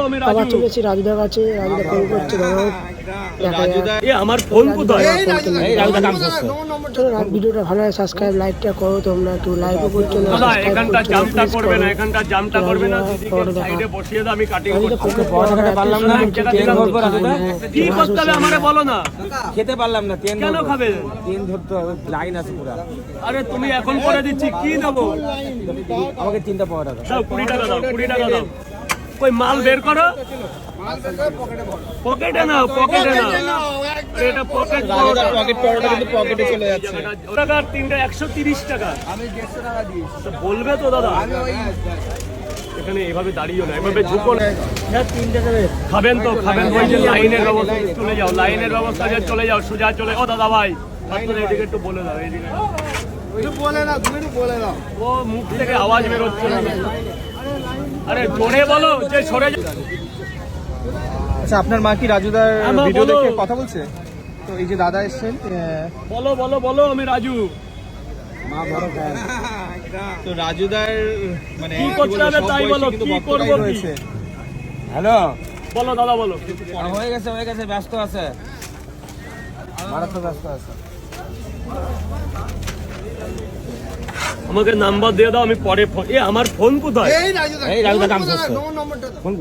আমি রাজু চলেছি রাজুদার কাছে। রাজুদা ফোন করছে, রাজুদা আমার ফোন কোথায়? চলো ভিডিওটা ভালো হয় সাবস্ক্রাইব লাইকটা করো তোমরা, একটু লাইকও করছো না, দাদা এখানটা জামটা করবে না, এখানটা জামটা করবে না, সাইডে বসিয়ে দাও, আমি কাটিং করতে পারলাম না, কি করতে হবে আমারে বলো না। খেতে পারলাম না, কেন খাবে? ট্রেন ধরতে হবে, লাইন আছে পুরো। আরে তুমি এখন করে দিচ্ছি, কি দেবো? আমাকে 3টা পাওয়াটা দাও। দাও 20 টাকা দাও, 20 টাকা দাও। কই মাল বের করো, পকেটে নাও, পকেটে নাও। এটা পকেট পকেটে কিন্তু পকেটে চলে যাচ্ছে। টাকা 3টা 130 টাকা। আমি 150 টাকা দিয়েছি। বলবে তো দাদা, এখানে এভাবে দাঁড়িয়েও না, এভাবে ঝুঁকো না। খাবেন তো খাবেন, ওই যে লাইনের ব্যবস্থা, চলে যাও লাইনের ব্যবস্থা, চলে যাও সোজা চলে। ও দাদা ভাই এদিকে একটু বলে দাও, এইদিকে বলে না, তুমি একটু বলে দাও। ও মুখ থেকে আওয়াজ বেরোচ্ছে না। আরে জোরে বলো যে সরে যাও। আচ্ছা, আপনার মা কি রাজুদার ভিডিও দেখে কথা বলছে? তো এই যে দাদা এসেছেন, বলো বলো বলো, আমি রাজু। মা বড় ফ্যান। তো রাজুদার মানে কি করতে হবে তাই বলো, কি করবো কি? হ্যালো, বলো দাদা বলো। হয়ে গেছে, ব্যস্ত আছে, মারাত্মক ব্যস্ত আছে। আমাকে নাম্বার দিয়ে দাও, আমি পরে আমার ফোন কোথায়? এই রাজুদা কাম করছে, ফোন